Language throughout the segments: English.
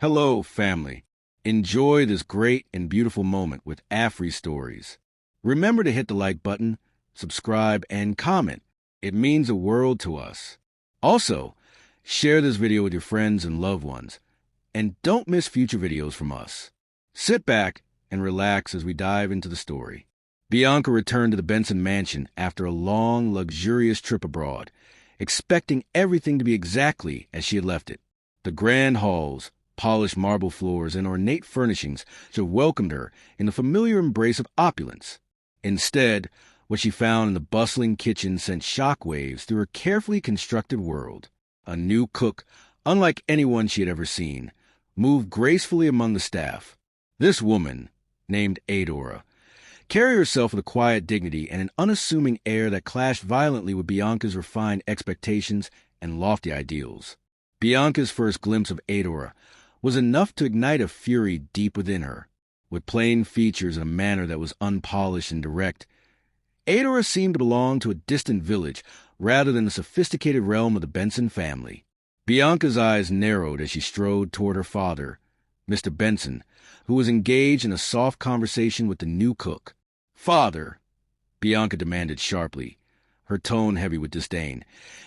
Hello, family. Enjoy this great and beautiful moment with Afri stories. Remember to hit the like button, subscribe, and comment. It means the world to us. Also, share this video with your friends and loved ones. And don't miss future videos from us. Sit back and relax as we dive into the story. Bianca returned to the Benson mansion after a long, luxurious trip abroad, expecting everything to be exactly as she had left it. The grand halls, polished marble floors, and ornate furnishings should have welcomed her in the familiar embrace of opulence. Instead, what she found in the bustling kitchen sent shockwaves through her carefully constructed world. A new cook, unlike anyone she had ever seen, moved gracefully among the staff. This woman, named Adamma, carried herself with a quiet dignity and an unassuming air that clashed violently with Bianca's refined expectations and lofty ideals. Bianca's first glimpse of Adamma was enough to ignite a fury deep within her. With plain features and a manner that was unpolished and direct, Adamma seemed to belong to a distant village rather than the sophisticated realm of the Benson family. Bianca's eyes narrowed as she strode toward her father, Mr. Benson, who was engaged in a soft conversation with the new cook. "Father," Bianca demanded sharply, her tone heavy with disdain,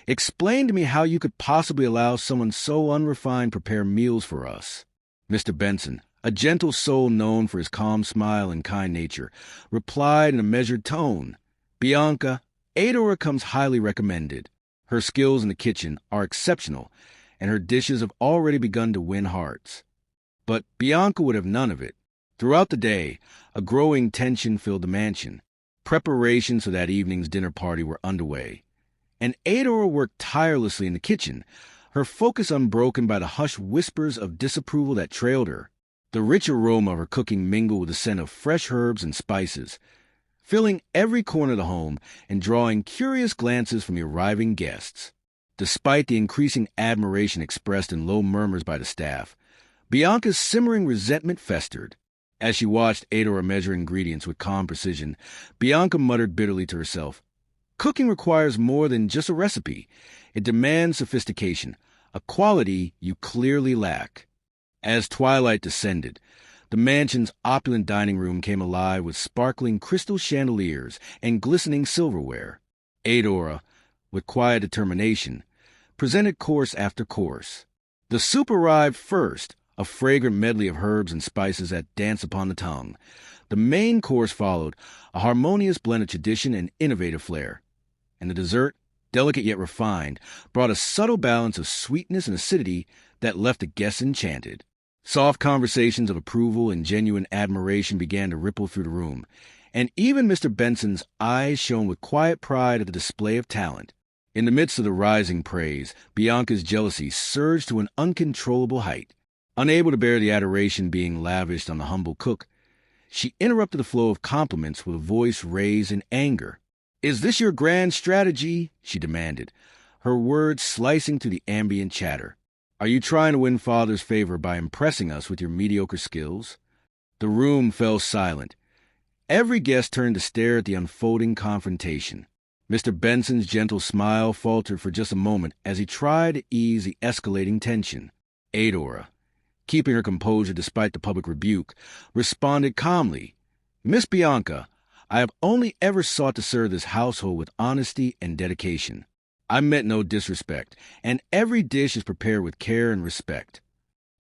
"explain to me how you could possibly allow someone so unrefined prepare meals for us." Mr. Benson, a gentle soul known for his calm smile and kind nature, replied in a measured tone, "Bianca, Adamma comes highly recommended. Her skills in the kitchen are exceptional, and her dishes have already begun to win hearts." But Bianca would have none of it. Throughout the day, a growing tension filled the mansion. Preparations for that evening's dinner party were underway, and Adamma worked tirelessly in the kitchen, her focus unbroken by the hushed whispers of disapproval that trailed her. The rich aroma of her cooking mingled with the scent of fresh herbs and spices, filling every corner of the home and drawing curious glances from the arriving guests. Despite the increasing admiration expressed in low murmurs by the staff, Bianca's simmering resentment festered. As she watched Adamma measure ingredients with calm precision, Bianca muttered bitterly to herself, "Cooking requires more than just a recipe. It demands sophistication, a quality you clearly lack." As twilight descended, the mansion's opulent dining room came alive with sparkling crystal chandeliers and glistening silverware. Adamma, with quiet determination, presented course after course. The soup arrived first, a fragrant medley of herbs and spices that danced upon the tongue. The main course followed, a harmonious blend of tradition and innovative flair. And the dessert, delicate yet refined, brought a subtle balance of sweetness and acidity that left the guests enchanted. Soft conversations of approval and genuine admiration began to ripple through the room, and even Mr. Benson's eyes shone with quiet pride at the display of talent. In the midst of the rising praise, Bianca's jealousy surged to an uncontrollable height. Unable to bear the adoration being lavished on the humble cook, she interrupted the flow of compliments with a voice raised in anger. "Is this your grand strategy?" she demanded, her words slicing through the ambient chatter. "Are you trying to win Father's favor by impressing us with your mediocre skills?" The room fell silent. Every guest turned to stare at the unfolding confrontation. Mr. Benson's gentle smile faltered for just a moment as he tried to ease the escalating tension. Adamma, keeping her composure despite the public rebuke, responded calmly, "Miss Bianca, I have only ever sought to serve this household with honesty and dedication. I meant no disrespect, and every dish is prepared with care and respect."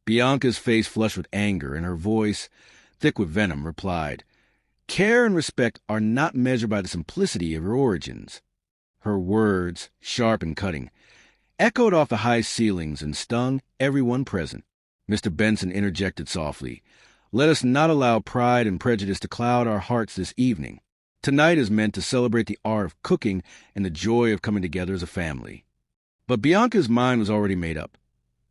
Bianca's face flushed with anger, and her voice, thick with venom, replied, "Care and respect are not measured by the simplicity of your origins." Her words, sharp and cutting, echoed off the high ceilings and stung everyone present. Mr. Benson interjected softly, "Let us not allow pride and prejudice to cloud our hearts this evening. Tonight is meant to celebrate the art of cooking and the joy of coming together as a family." But Bianca's mind was already made up.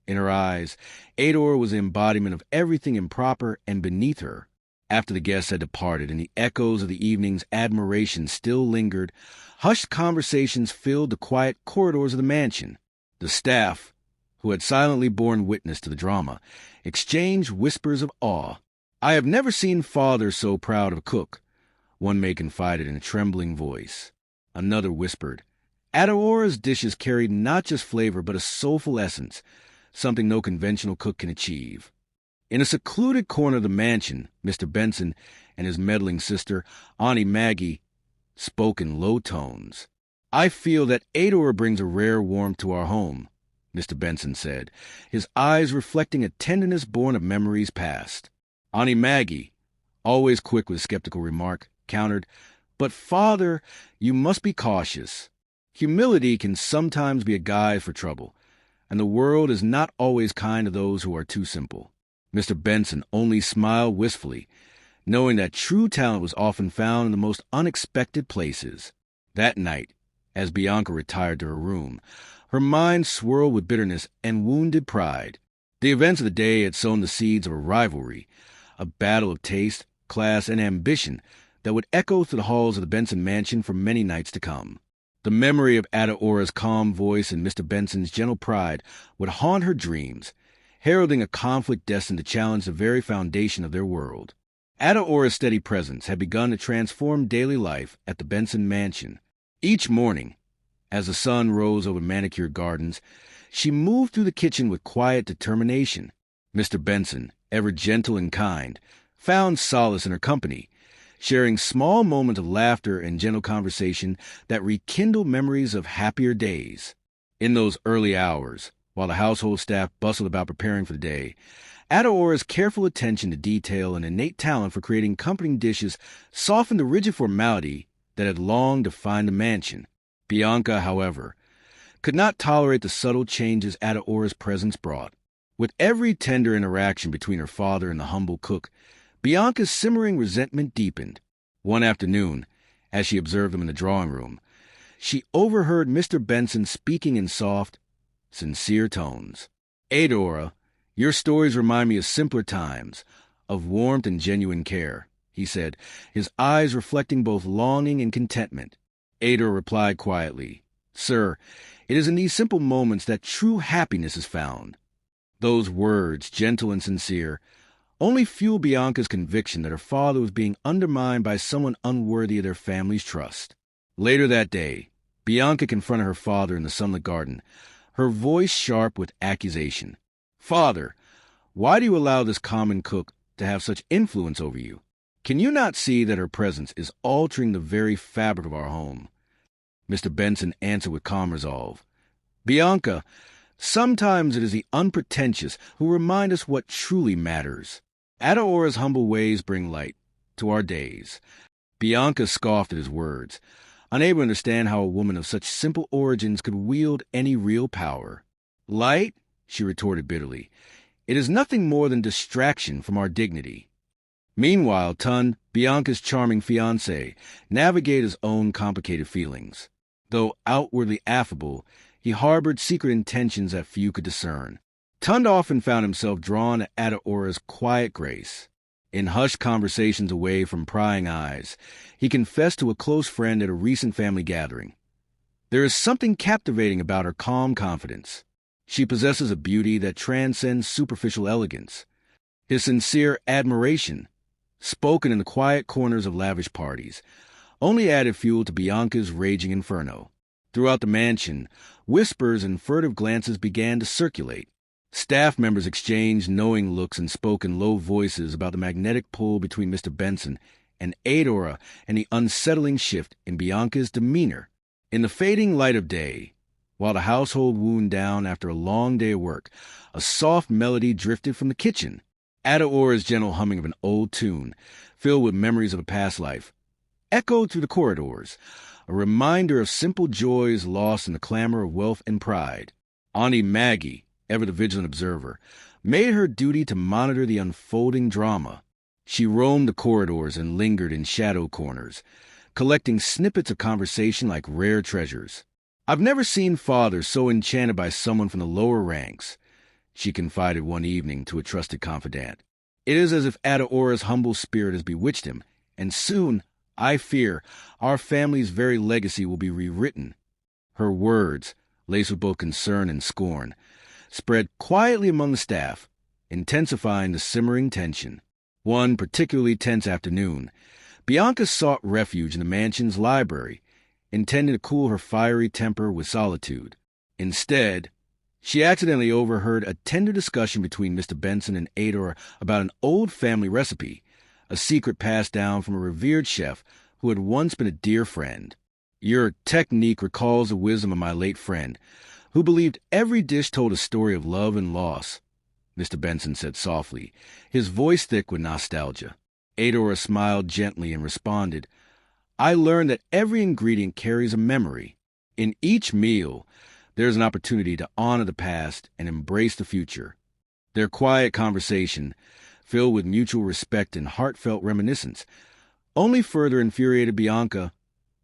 In her eyes, Adamma was the embodiment of everything improper and beneath her. After the guests had departed and the echoes of the evening's admiration still lingered, hushed conversations filled the quiet corridors of the mansion. The staff, who had silently borne witness to the drama, exchanged whispers of awe. "I have never seen Father so proud of a cook," one maid confided in a trembling voice. Another whispered, "Adamma's dishes carried not just flavor but a soulful essence, something no conventional cook can achieve." In a secluded corner of the mansion, Mr. Benson and his meddling sister, Auntie Maggie, spoke in low tones. "I feel that Adora brings a rare warmth to our home," Mr. Benson said, his eyes reflecting a tenderness born of memories past. Auntie Maggie, always quick with a skeptical remark, countered, "But, Father, you must be cautious. Humility can sometimes be a guise for trouble, and the world is not always kind to those who are too simple." Mr. Benson only smiled wistfully, knowing that true talent was often found in the most unexpected places. That night, as Bianca retired to her room, her mind swirled with bitterness and wounded pride. The events of the day had sown the seeds of a rivalry, a battle of taste, class, and ambition that would echo through the halls of the Benson mansion for many nights to come. The memory of Adora's calm voice and Mr. Benson's gentle pride would haunt her dreams, heralding a conflict destined to challenge the very foundation of their world. Adora's steady presence had begun to transform daily life at the Benson mansion. Each morning, as the sun rose over manicured gardens, she moved through the kitchen with quiet determination. Mr. Benson, ever gentle and kind, found solace in her company, sharing small moments of laughter and gentle conversation that rekindled memories of happier days. In those early hours, while the household staff bustled about preparing for the day, Adora's careful attention to detail and innate talent for creating comforting dishes softened the rigid formality that had long defined the mansion. Bianca, however, could not tolerate the subtle changes Adora's presence brought. With every tender interaction between her father and the humble cook, Bianca's simmering resentment deepened. One afternoon, as she observed them in the drawing room, she overheard Mr. Benson speaking in soft, sincere tones. "Adora, your stories remind me of simpler times, of warmth and genuine care," he said, his eyes reflecting both longing and contentment. Adora replied quietly, "Sir, it is in these simple moments that true happiness is found." Those words, gentle and sincere, only fueled Bianca's conviction that her father was being undermined by someone unworthy of their family's trust. Later that day, Bianca confronted her father in the sunlit garden, her voice sharp with accusation. "Father, why do you allow this common cook to have such influence over you? Can you not see that her presence is altering the very fabric of our home?" Mr. Benson answered with calm resolve, "Bianca, sometimes it is the unpretentious who remind us what truly matters. Adora's humble ways bring light to our days." Bianca scoffed at his words, unable to understand how a woman of such simple origins could wield any real power. "Light?" she retorted bitterly. "It is nothing more than distraction from our dignity." Meanwhile, Tun, Bianca's charming fiancé, navigated his own complicated feelings. Though outwardly affable, he harbored secret intentions that few could discern. Tun often found himself drawn to Adora's quiet grace. In hushed conversations away from prying eyes, he confessed to a close friend at a recent family gathering. "There is something captivating about her calm confidence. She possesses a beauty that transcends superficial elegance." His sincere admiration, spoken in the quiet corners of lavish parties, only added fuel to Bianca's raging inferno. Throughout the mansion, whispers and furtive glances began to circulate. Staff members exchanged knowing looks and spoke in low voices about the magnetic pull between Mr. Benson and Adora and the unsettling shift in Bianca's demeanor. In the fading light of day, while the household wound down after a long day of work, a soft melody drifted from the kitchen. Adora's gentle humming of an old tune, filled with memories of a past life, echoed through the corridors, a reminder of simple joys lost in the clamor of wealth and pride. Auntie Maggie, ever the vigilant observer, made her duty to monitor the unfolding drama. She roamed the corridors and lingered in shadow corners, collecting snippets of conversation like rare treasures. "I've never seen Father so enchanted by someone from the lower ranks," she confided one evening to a trusted confidant. "It is as if Adora's humble spirit has bewitched him, and soon, I fear, our family's very legacy will be rewritten." Her words, laced with both concern and scorn, spread quietly among the staff, intensifying the simmering tension. One particularly tense afternoon, Bianca sought refuge in the mansion's library, intending to cool her fiery temper with solitude. Instead, She accidentally overheard a tender discussion between Mr. Benson and Adora about an old family recipe, a secret passed down from a revered chef who had once been a dear friend. Your technique recalls the wisdom of my late friend, who believed every dish told a story of love and loss, Mr. Benson said softly, his voice thick with nostalgia. Adora smiled gently and responded, I learned that every ingredient carries a memory. In each meal, there's an opportunity to honor the past and embrace the future. Their quiet conversation, filled with mutual respect and heartfelt reminiscence, only further infuriated Bianca,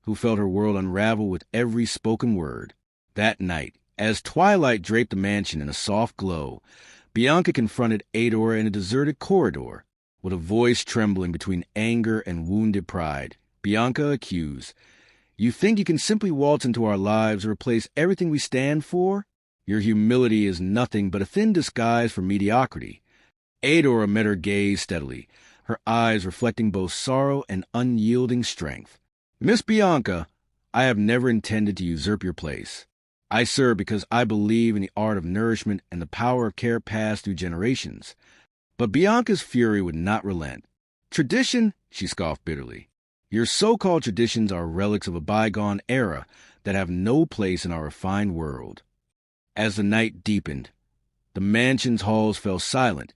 who felt her world unravel with every spoken word. That night, as twilight draped the mansion in a soft glow, Bianca confronted Adora in a deserted corridor. With a voice trembling between anger and wounded pride, Bianca accused, You think you can simply waltz into our lives and replace everything we stand for? Your humility is nothing but a thin disguise for mediocrity. Adora met her gaze steadily, her eyes reflecting both sorrow and unyielding strength. Miss Bianca, I have never intended to usurp your place. I serve because I believe in the art of nourishment and the power of care passed through generations. But Bianca's fury would not relent. Tradition? She scoffed bitterly. Your so-called traditions are relics of a bygone era that have no place in our refined world. As the night deepened, the mansion's halls fell silent,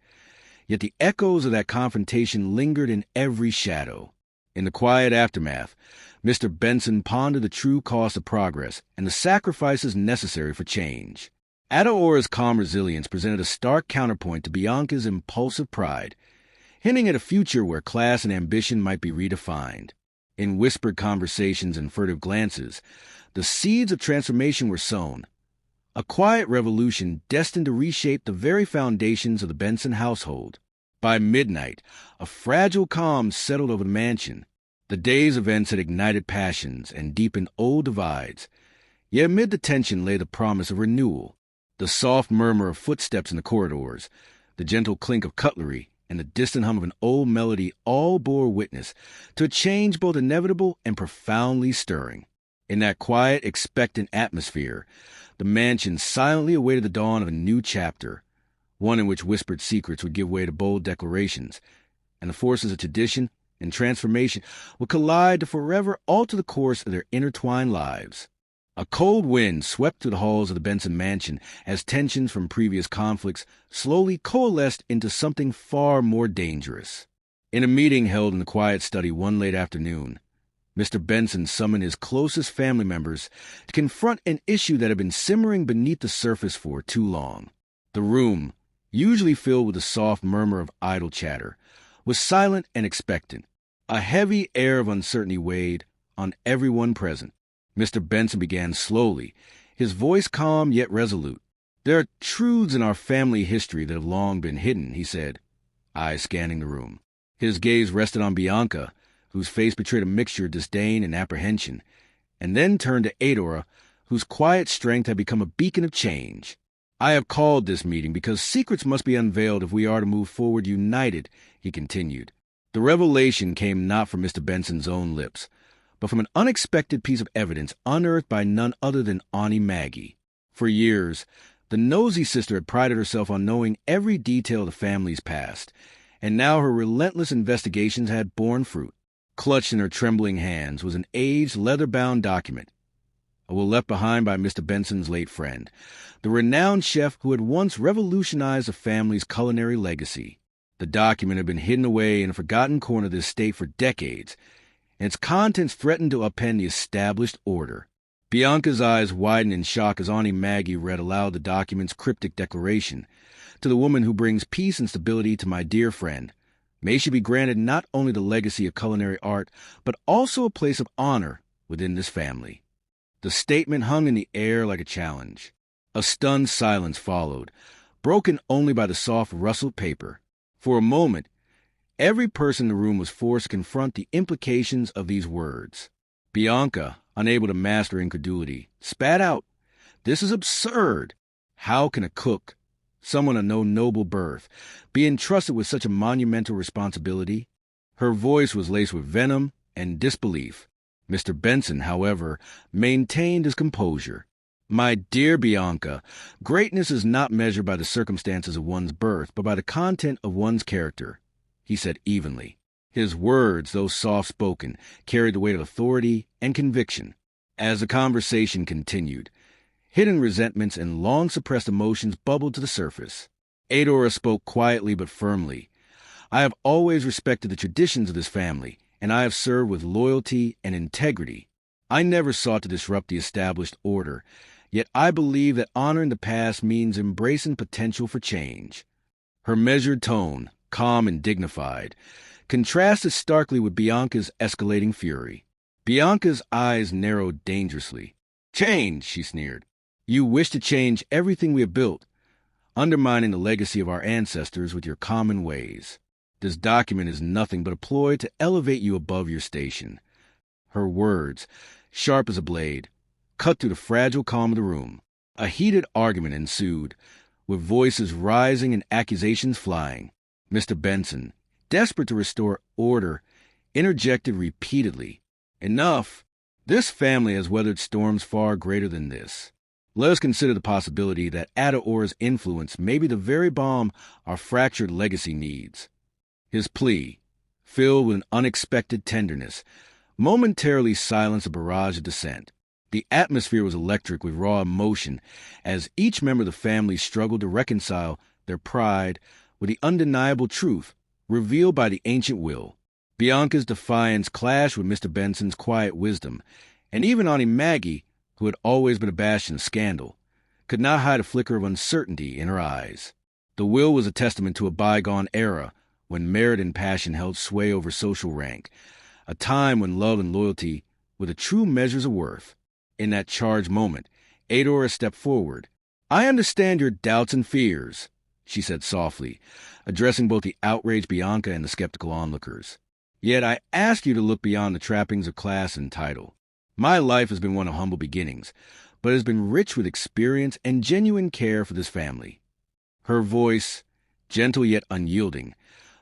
yet the echoes of that confrontation lingered in every shadow. In the quiet aftermath, Mr. Benson pondered the true cost of progress and the sacrifices necessary for change. Adora's calm resilience presented a stark counterpoint to Bianca's impulsive pride, hinting at a future where class and ambition might be redefined. In whispered conversations and furtive glances, the seeds of transformation were sown, a quiet revolution destined to reshape the very foundations of the Benson household. By midnight, a fragile calm settled over the mansion. The day's events had ignited passions and deepened old divides, yet amid the tension lay the promise of renewal. The soft murmur of footsteps in the corridors, the gentle clink of cutlery, and the distant hum of an old melody all bore witness to a change both inevitable and profoundly stirring. In that quiet, expectant atmosphere, the mansion silently awaited the dawn of a new chapter, one in which whispered secrets would give way to bold declarations, and the forces of tradition and transformation would collide to forever alter the course of their intertwined lives. A cold wind swept through the halls of the Benson mansion as tensions from previous conflicts slowly coalesced into something far more dangerous. In a meeting held in the quiet study one late afternoon, Mr. Benson summoned his closest family members to confront an issue that had been simmering beneath the surface for too long. The room, usually filled with a soft murmur of idle chatter, was silent and expectant. A heavy air of uncertainty weighed on everyone present. Mr. Benson began slowly, his voice calm yet resolute. There are truths in our family history that have long been hidden, he said, eyes scanning the room. His gaze rested on Bianca, whose face betrayed a mixture of disdain and apprehension, and then turned to Adora, whose quiet strength had become a beacon of change. I have called this meeting because secrets must be unveiled if we are to move forward united, he continued. The revelation came not from Mr. Benson's own lips, but from an unexpected piece of evidence unearthed by none other than Auntie Maggie. For years, the nosy sister had prided herself on knowing every detail of the family's past, and now her relentless investigations had borne fruit. Clutched in her trembling hands was an aged, leather-bound document, a will left behind by Mr. Benson's late friend, the renowned chef who had once revolutionized the family's culinary legacy. The document had been hidden away in a forgotten corner of the estate for decades, and its contents threatened to upend the established order. Bianca's eyes widened in shock as Auntie Maggie read aloud the document's cryptic declaration. To the woman who brings peace and stability to my dear friend, may she be granted not only the legacy of culinary art, but also a place of honor within this family. The statement hung in the air like a challenge. A stunned silence followed, broken only by the soft rustled paper. For a moment, every person in the room was forced to confront the implications of these words. Bianca, unable to master incredulity, spat out, "This is absurd! How can a cook, someone of no noble birth, be entrusted with such a monumental responsibility?" Her voice was laced with venom and disbelief. Mr. Benson, however, maintained his composure. My dear Bianca, greatness is not measured by the circumstances of one's birth, but by the content of one's character, he said evenly. His words, though soft-spoken, carried the weight of authority and conviction. As the conversation continued, hidden resentments and long-suppressed emotions bubbled to the surface. Adora spoke quietly but firmly. I have always respected the traditions of this family, and I have served with loyalty and integrity. I never sought to disrupt the established order, yet I believe that honoring the past means embracing potential for change. Her measured tone, calm and dignified, contrasted starkly with Bianca's escalating fury. Bianca's eyes narrowed dangerously. "Change," she sneered. "You wish to change everything we have built, undermining the legacy of our ancestors with your common ways. This document is nothing but a ploy to elevate you above your station." Her words, sharp as a blade, cut through the fragile calm of the room. A heated argument ensued, with voices rising and accusations flying. Mr. Benson, desperate to restore order, interjected repeatedly. "Enough! This family has weathered storms far greater than this. Let us consider the possibility that Adaora's influence may be the very bomb our fractured legacy needs." His plea, filled with an unexpected tenderness, momentarily silenced a barrage of dissent. The atmosphere was electric with raw emotion as each member of the family struggled to reconcile their pride with the undeniable truth revealed by the ancient will. Bianca's defiance clashed with Mr. Benson's quiet wisdom, and even Auntie Maggie, who had always been a bastion of scandal, could not hide a flicker of uncertainty in her eyes. The will was a testament to a bygone era when merit and passion held sway over social rank, a time when love and loyalty were the true measures of worth. In that charged moment, Adora stepped forward. "I understand your doubts and fears," she said softly, addressing both the outraged Bianca and the skeptical onlookers. "Yet I ask you to look beyond the trappings of class and title. My life has been one of humble beginnings, but has been rich with experience and genuine care for this family." Her voice, gentle yet unyielding,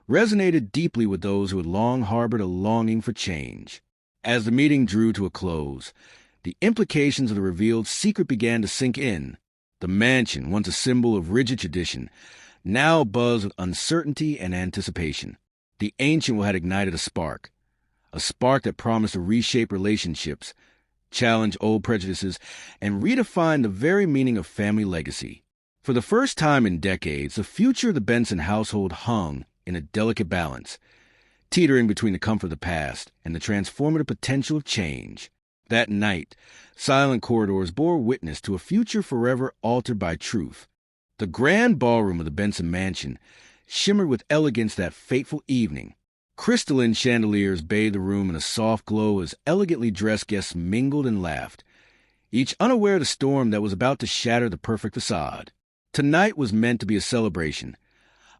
resonated deeply with those who had long harbored a longing for change. As the meeting drew to a close, the implications of the revealed secret began to sink in. The mansion, once a symbol of rigid tradition, now buzzed with uncertainty and anticipation. The ancient will had ignited a spark that promised to reshape relationships, challenge old prejudices, and redefine the very meaning of family legacy. For the first time in decades, the future of the Benson household hung in a delicate balance, teetering between the comfort of the past and the transformative potential of change. That night, silent corridors bore witness to a future forever altered by truth. The grand ballroom of the Benson mansion shimmered with elegance that fateful evening. Crystalline chandeliers bathed the room in a soft glow as elegantly dressed guests mingled and laughed, each unaware of the storm that was about to shatter the perfect facade. Tonight was meant to be a celebration,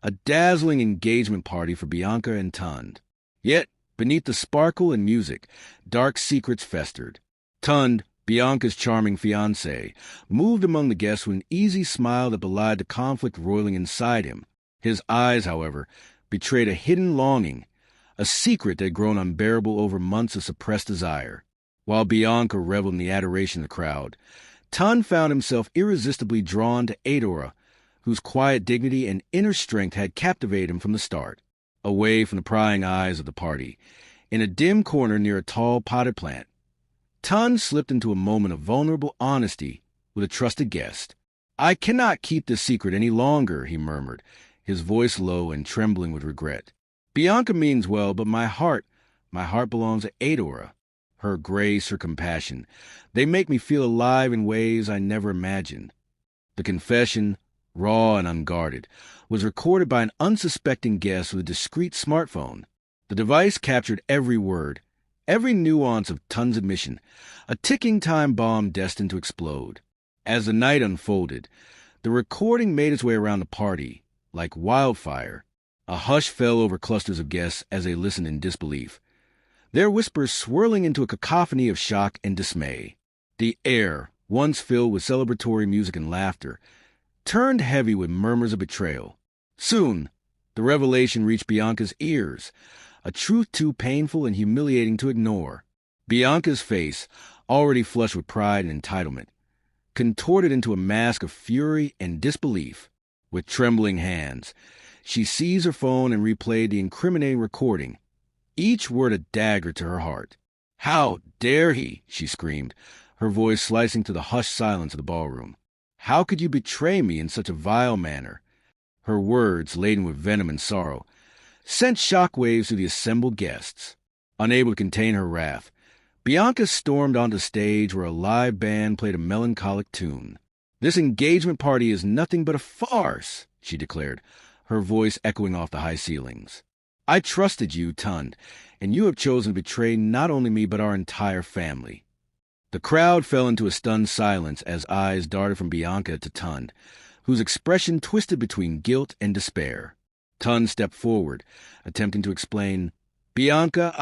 a dazzling engagement party for Bianca and Tund. Yet, beneath the sparkle and music, dark secrets festered. Tund, Bianca's charming fiancé, moved among the guests with an easy smile that belied the conflict roiling inside him. His eyes, however, betrayed a hidden longing, a secret that had grown unbearable over months of suppressed desire. While Bianca reveled in the adoration of the crowd, Tund found himself irresistibly drawn to Adora, whose quiet dignity and inner strength had captivated him from the start. Away from the prying eyes of the party, in a dim corner near a tall potted plant, Tund slipped into a moment of vulnerable honesty with a trusted guest. "I cannot keep this secret any longer," he murmured, his voice low and trembling with regret. "Bianca means well, but my heart belongs to Adora. Her grace, her compassion, they make me feel alive in ways I never imagined." The confession, raw and unguarded, was recorded by an unsuspecting guest with a discreet smartphone. The device captured every word, every nuance of Tund's admission, a ticking time bomb destined to explode. As the night unfolded, the recording made its way around the party, like wildfire. A hush fell over clusters of guests as they listened in disbelief, their whispers swirling into a cacophony of shock and dismay. The air, once filled with celebratory music and laughter, turned heavy with murmurs of betrayal. Soon, the revelation reached Bianca's ears, a truth too painful and humiliating to ignore. Bianca's face, already flushed with pride and entitlement, contorted into a mask of fury and disbelief. With trembling hands, she seized her phone and replayed the incriminating recording, each word a dagger to her heart. "How dare he?" she screamed, her voice slicing through the hushed silence of the ballroom. "How could you betray me in such a vile manner?" Her words, laden with venom and sorrow, sent shockwaves through the assembled guests. Unable to contain her wrath, Bianca stormed onto the stage where a live band played a melancholic tune. "This engagement party is nothing but a farce," she declared, her voice echoing off the high ceilings. "I trusted you, Tund, and you have chosen to betray not only me but our entire family." The crowd fell into a stunned silence as eyes darted from Bianca to Tund, whose expression twisted between guilt and despair. Tund stepped forward, attempting to explain, "Bianca,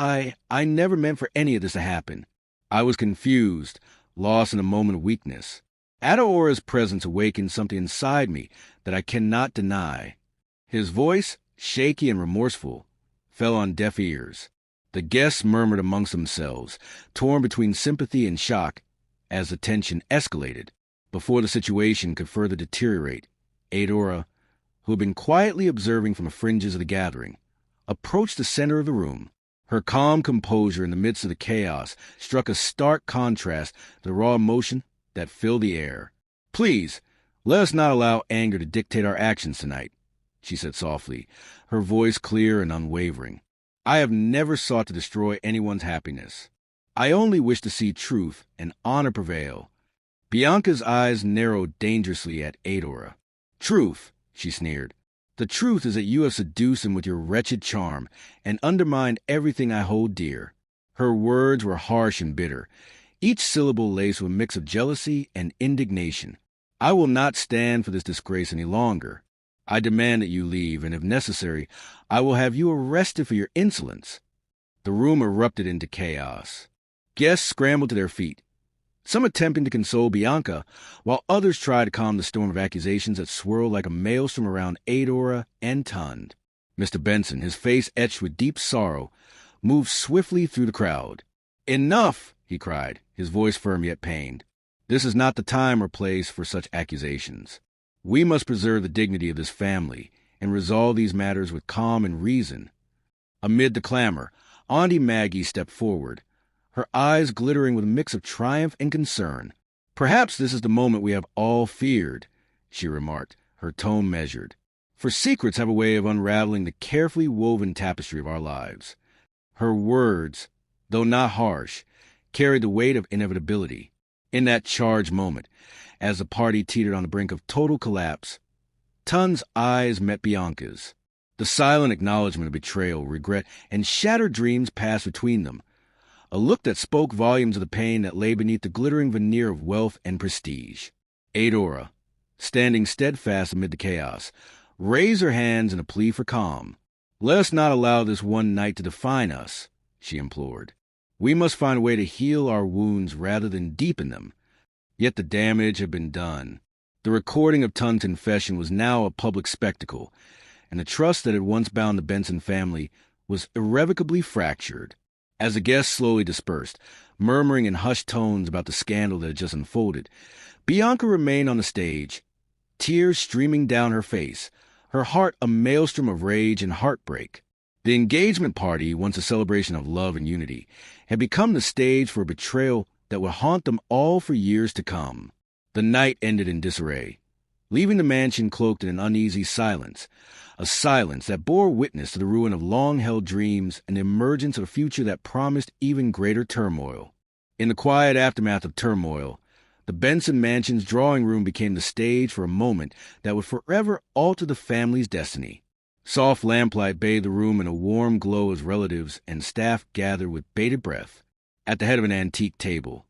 I never meant for any of this to happen. I was confused, lost in a moment of weakness. Adaora's presence awakened something inside me that I cannot deny." His voice, shaky and remorseful, fell on deaf ears. The guests murmured amongst themselves, torn between sympathy and shock, as the tension escalated. Before the situation could further deteriorate, Adora, who had been quietly observing from the fringes of the gathering, approached the center of the room. Her calm composure in the midst of the chaos struck a stark contrast to the raw emotion that filled the air. "Please, let us not allow anger to dictate our actions tonight," she said softly, her voice clear and unwavering. "I have never sought to destroy anyone's happiness. I only wish to see truth and honor prevail." Bianca's eyes narrowed dangerously at Adora. "Truth," she sneered. "The truth is that you have seduced him with your wretched charm and undermined everything I hold dear." Her words were harsh and bitter, each syllable laced with a mix of jealousy and indignation. "I will not stand for this disgrace any longer. I demand that you leave, and if necessary, I will have you arrested for your insolence." The room erupted into chaos. Guests scrambled to their feet, some attempting to console Bianca, while others tried to calm the storm of accusations that swirled like a maelstrom around Adora and Tund. Mr. Benson, his face etched with deep sorrow, moved swiftly through the crowd. "Enough!" he cried, his voice firm yet pained. "This is not the time or place for such accusations. We must preserve the dignity of this family and resolve these matters with calm and reason." Amid the clamor, Auntie Maggie stepped forward, her eyes glittering with a mix of triumph and concern. "Perhaps this is the moment we have all feared," she remarked, her tone measured. "For secrets have a way of unraveling the carefully woven tapestry of our lives." Her words, though not harsh, carried the weight of inevitability. In that charged moment, as the party teetered on the brink of total collapse, Tund's eyes met Bianca's. The silent acknowledgement of betrayal, regret, and shattered dreams passed between them, a look that spoke volumes of the pain that lay beneath the glittering veneer of wealth and prestige. Adora, standing steadfast amid the chaos, raised her hands in a plea for calm. "Let us not allow this one night to define us," she implored. "We must find a way to heal our wounds rather than deepen them." Yet the damage had been done. The recording of Tund's confession was now a public spectacle, and the trust that had once bound the Benson family was irrevocably fractured. As the guests slowly dispersed, murmuring in hushed tones about the scandal that had just unfolded, Bianca remained on the stage, tears streaming down her face, her heart a maelstrom of rage and heartbreak. The engagement party, once a celebration of love and unity, had become the stage for a betrayal that would haunt them all for years to come. The night ended in disarray, leaving the mansion cloaked in an uneasy silence, a silence that bore witness to the ruin of long-held dreams and the emergence of a future that promised even greater turmoil. In the quiet aftermath of turmoil, the Benson mansion's drawing room became the stage for a moment that would forever alter the family's destiny. Soft lamplight bathed the room in a warm glow as relatives and staff gathered with bated breath. At the head of an antique table,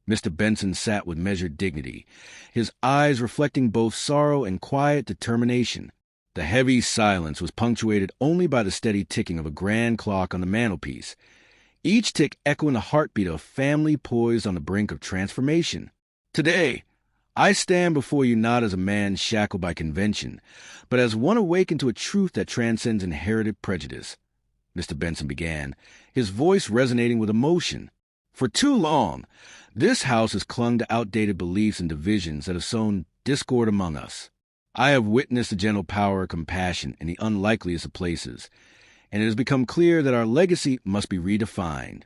Mr. Benson sat with measured dignity, his eyes reflecting both sorrow and quiet determination. The heavy silence was punctuated only by the steady ticking of a grand clock on the mantelpiece, each tick echoing the heartbeat of a family poised on the brink of transformation. "Today, I stand before you not as a man shackled by convention, but as one awakened to a truth that transcends inherited prejudice," Mr. Benson began, his voice resonating with emotion. For too long, this house has clung to outdated beliefs and divisions that have sown discord among us. I have witnessed the gentle power of compassion in the unlikeliest of places, and it has become clear that our legacy must be redefined.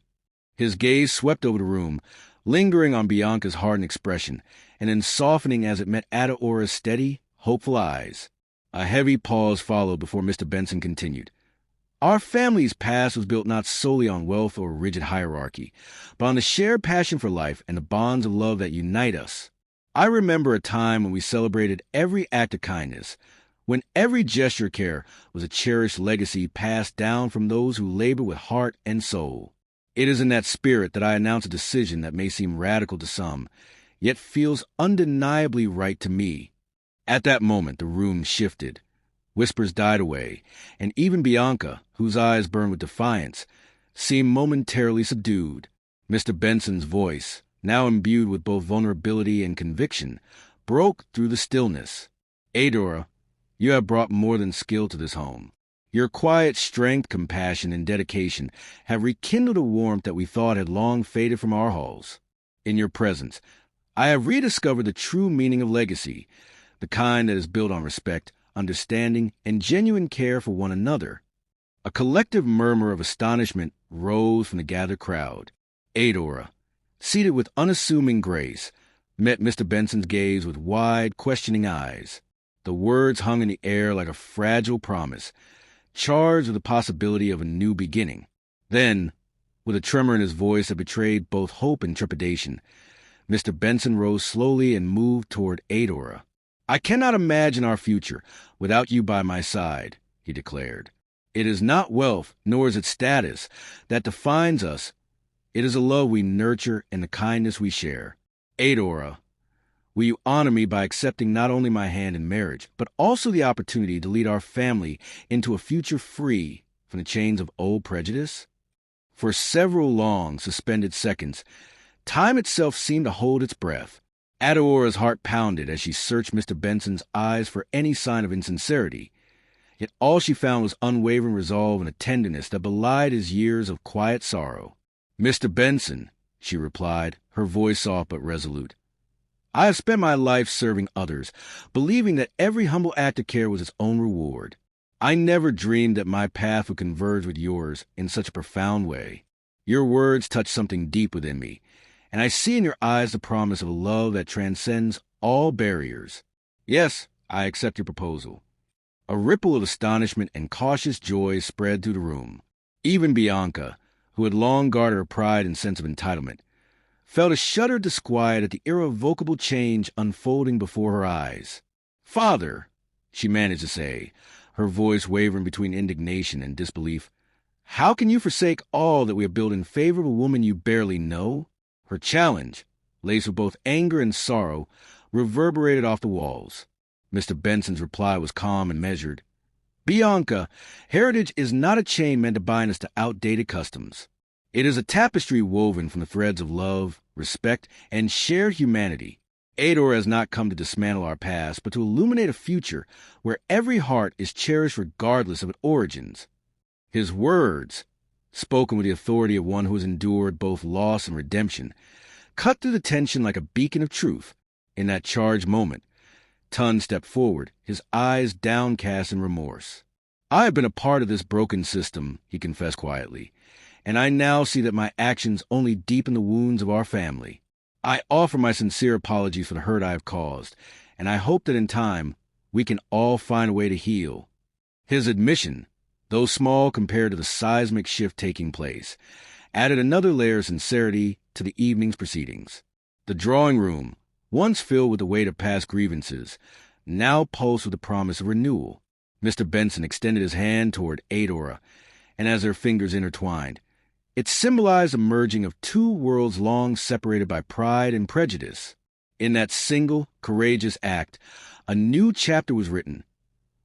His gaze swept over the room, lingering on Bianca's hardened expression, and then softening as it met Adaora's steady, hopeful eyes. A heavy pause followed before Mr. Benson continued. Our family's past was built not solely on wealth or rigid hierarchy, but on the shared passion for life and the bonds of love that unite us. I remember a time when we celebrated every act of kindness, when every gesture of care was a cherished legacy passed down from those who labor with heart and soul. It is in that spirit that I announce a decision that may seem radical to some, yet feels undeniably right to me. At that moment, the room shifted. Whispers died away, and even Bianca, whose eyes burned with defiance, seemed momentarily subdued. Mr. Benson's voice, now imbued with both vulnerability and conviction, broke through the stillness. Adora, you have brought more than skill to this home. Your quiet strength, compassion, and dedication have rekindled a warmth that we thought had long faded from our halls. In your presence, I have rediscovered the true meaning of legacy, the kind that is built on respect, understanding, and genuine care for one another. A collective murmur of astonishment rose from the gathered crowd. Adora, seated with unassuming grace, met Mr. Benson's gaze with wide, questioning eyes. The words hung in the air like a fragile promise, charged with the possibility of a new beginning. Then, with a tremor in his voice that betrayed both hope and trepidation, Mr. Benson rose slowly and moved toward Adora. I cannot imagine our future without you by my side, he declared. It is not wealth, nor is it status, that defines us. It is a love we nurture and the kindness we share. Adora, will you honor me by accepting not only my hand in marriage, but also the opportunity to lead our family into a future free from the chains of old prejudice? For several long, suspended seconds, time itself seemed to hold its breath. Adora's heart pounded as she searched Mr. Benson's eyes for any sign of insincerity. Yet all she found was unwavering resolve and a tenderness that belied his years of quiet sorrow. Mr. Benson, she replied, her voice soft but resolute, I have spent my life serving others, believing that every humble act of care was its own reward. I never dreamed that my path would converge with yours in such a profound way. Your words touch something deep within me, and I see in your eyes the promise of a love that transcends all barriers. Yes, I accept your proposal. A ripple of astonishment and cautious joy spread through the room. Even Bianca, who had long guarded her pride and sense of entitlement, felt a shudder of disquiet at the irrevocable change unfolding before her eyes. Father, she managed to say, her voice wavering between indignation and disbelief, how can you forsake all that we have built in favor of a woman you barely know? Her challenge, laced with both anger and sorrow, reverberated off the walls. Mr. Benson's reply was calm and measured. Bianca, heritage is not a chain meant to bind us to outdated customs. It is a tapestry woven from the threads of love, respect, and shared humanity. Adora has not come to dismantle our past, but to illuminate a future where every heart is cherished regardless of its origins. His words, spoken with the authority of one who has endured both loss and redemption, cut through the tension like a beacon of truth. In that charged moment, Tun stepped forward, his eyes downcast in remorse. I have been a part of this broken system, he confessed quietly, and I now see that my actions only deepen the wounds of our family. I offer my sincere apologies for the hurt I have caused, and I hope that in time we can all find a way to heal. His admission, though small compared to the seismic shift taking place, added another layer of sincerity to the evening's proceedings. The drawing room, once filled with the weight of past grievances, now pulsed with the promise of renewal. Mr. Benson extended his hand toward Adora, and as their fingers intertwined, it symbolized the merging of two worlds long separated by pride and prejudice. In that single, courageous act, a new chapter was written,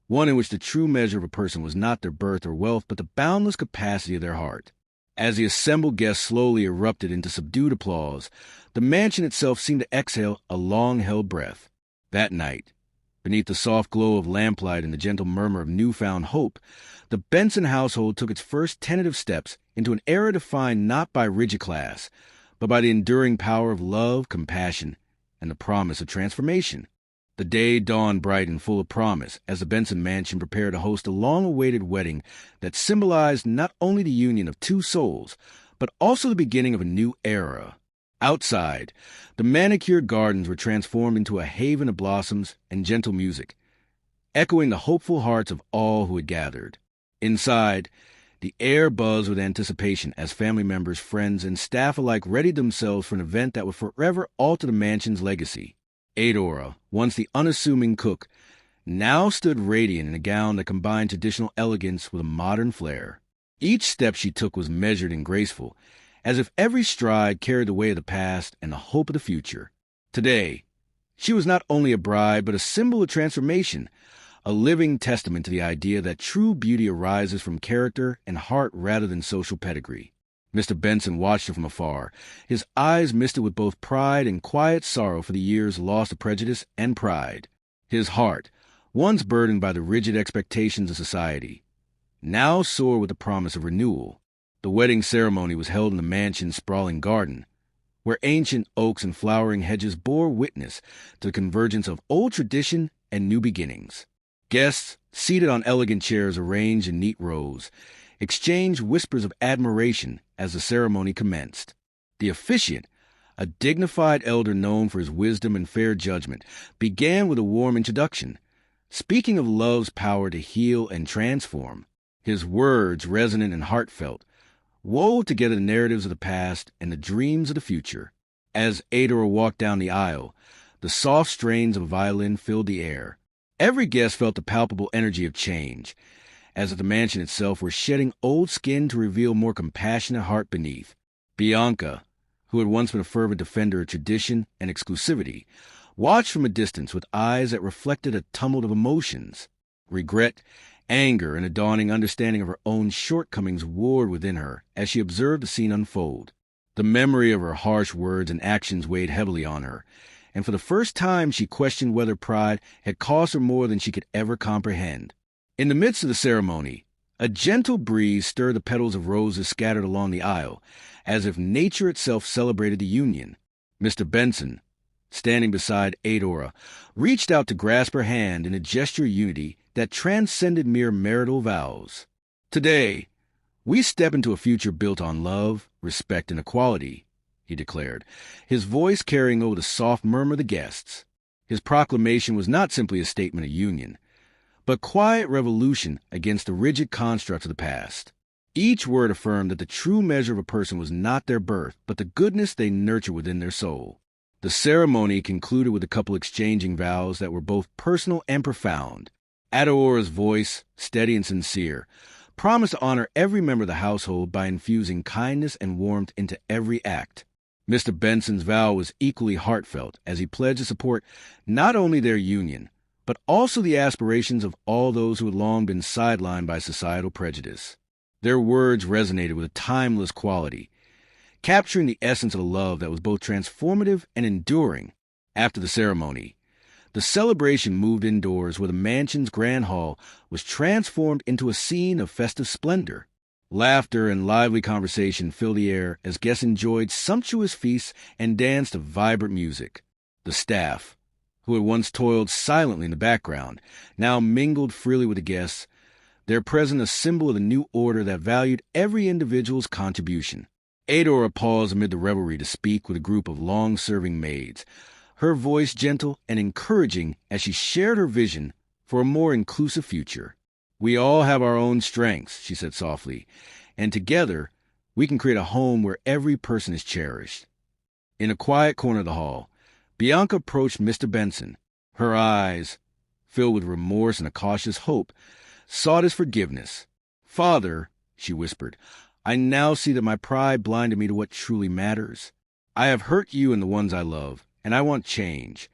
one in which the true measure of a person was not their birth or wealth, but the boundless capacity of their heart. As the assembled guests slowly erupted into subdued applause, the mansion itself seemed to exhale a long-held breath. That night, beneath the soft glow of lamplight and the gentle murmur of newfound hope, the Benson household took its first tentative steps into an era defined not by rigid class, but by the enduring power of love, compassion, and the promise of transformation. The day dawned bright and full of promise as the Benson mansion prepared to host a long-awaited wedding that symbolized not only the union of two souls, but also the beginning of a new era. Outside, the manicured gardens were transformed into a haven of blossoms and gentle music, echoing the hopeful hearts of all who had gathered. Inside, the air buzzed with anticipation as family members, friends, and staff alike readied themselves for an event that would forever alter the mansion's legacy. Adora, once the unassuming cook, now stood radiant in a gown that combined traditional elegance with a modern flair. Each step she took was measured and graceful, as if every stride carried the weight of the past and the hope of the future. Today, she was not only a bride, but a symbol of transformation, a living testament to the idea that true beauty arises from character and heart rather than social pedigree. Mr. Benson watched her from afar, his eyes misted with both pride and quiet sorrow for the years lost to prejudice and pride. His heart, once burdened by the rigid expectations of society, now soared with the promise of renewal. The wedding ceremony was held in the mansion's sprawling garden, where ancient oaks and flowering hedges bore witness to the convergence of old tradition and new beginnings. Guests, seated on elegant chairs arranged in neat rows, exchanged whispers of admiration as the ceremony commenced. The officiant, a dignified elder known for his wisdom and fair judgment, began with a warm introduction, speaking of love's power to heal and transform. His words, resonant and heartfelt, wove together the narratives of the past and the dreams of the future. As Adora walked down the aisle, the soft strains of a violin filled the air. Every guest felt the palpable energy of change, as if the mansion itself were shedding old skin to reveal more compassionate heart beneath. Bianca, who had once been a fervent defender of tradition and exclusivity, watched from a distance with eyes that reflected a tumult of emotions. Regret, anger, and a dawning understanding of her own shortcomings warred within her as she observed the scene unfold. The memory of her harsh words and actions weighed heavily on her, and for the first time she questioned whether pride had cost her more than she could ever comprehend. In the midst of the ceremony, a gentle breeze stirred the petals of roses scattered along the aisle, as if nature itself celebrated the union. Mr. Benson, standing beside Adora, reached out to grasp her hand in a gesture of unity that transcended mere marital vows. Today, we step into a future built on love, respect, and equality, he declared, his voice carrying over the soft murmur of the guests. His proclamation was not simply a statement of union, but quiet revolution against the rigid constructs of the past. Each word affirmed that the true measure of a person was not their birth, but the goodness they nurture within their soul. The ceremony concluded with the couple exchanging vows that were both personal and profound. Adora's voice, steady and sincere, promised to honor every member of the household by infusing kindness and warmth into every act. Mr. Benson's vow was equally heartfelt as he pledged to support not only their union, but also the aspirations of all those who had long been sidelined by societal prejudice. Their words resonated with a timeless quality, capturing the essence of a love that was both transformative and enduring. After the ceremony, the celebration moved indoors where the mansion's grand hall was transformed into a scene of festive splendor. Laughter and lively conversation filled the air as guests enjoyed sumptuous feasts and danced to vibrant music. The staff, who had once toiled silently in the background, now mingled freely with the guests, their presence a symbol of the new order that valued every individual's contribution. Adora paused amid the revelry to speak with a group of long-serving maids, her voice gentle and encouraging as she shared her vision for a more inclusive future. "We all have our own strengths," she said softly, "and together we can create a home where every person is cherished." In a quiet corner of the hall, Bianca approached Mr. Benson. Her eyes, filled with remorse and a cautious hope, sought his forgiveness. "Father," she whispered, "I now see that my pride blinded me to what truly matters. I have hurt you and the ones I love, and I want change."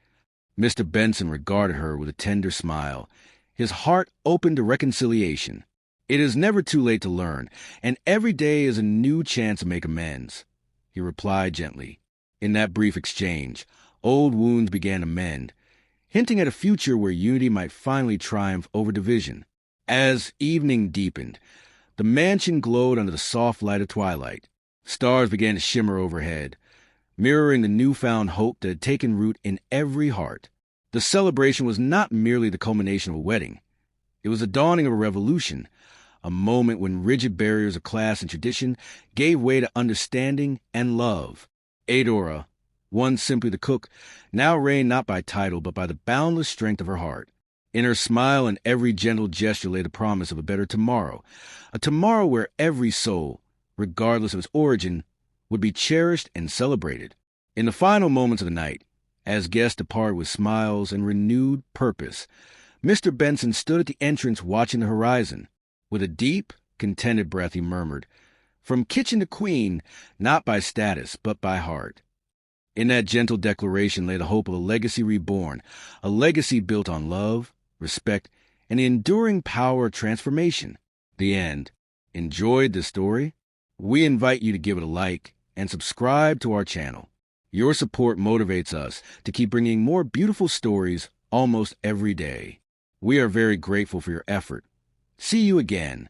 Mr. Benson regarded her with a tender smile, his heart open to reconciliation. "It is never too late to learn, and every day is a new chance to make amends," he replied gently. In that brief exchange, old wounds began to mend, hinting at a future where unity might finally triumph over division. As evening deepened, the mansion glowed under the soft light of twilight. Stars began to shimmer overhead, mirroring the newfound hope that had taken root in every heart. The celebration was not merely the culmination of a wedding. It was the dawning of a revolution, a moment when rigid barriers of class and tradition gave way to understanding and love. Adora, once simply the cook, now reigned not by title but by the boundless strength of her heart. In her smile and every gentle gesture lay the promise of a better tomorrow, a tomorrow where every soul, regardless of its origin, would be cherished and celebrated. In the final moments of the night, as guests departed with smiles and renewed purpose, Mr. Benson stood at the entrance watching the horizon. With a deep, contented breath, he murmured, "From kitchen to queen, not by status, but by heart." In that gentle declaration lay the hope of a legacy reborn, a legacy built on love, respect, and the enduring power of transformation. The end. Enjoyed the story? We invite you to give it a like and subscribe to our channel. Your support motivates us to keep bringing more beautiful stories almost every day. We are very grateful for your effort. See you again.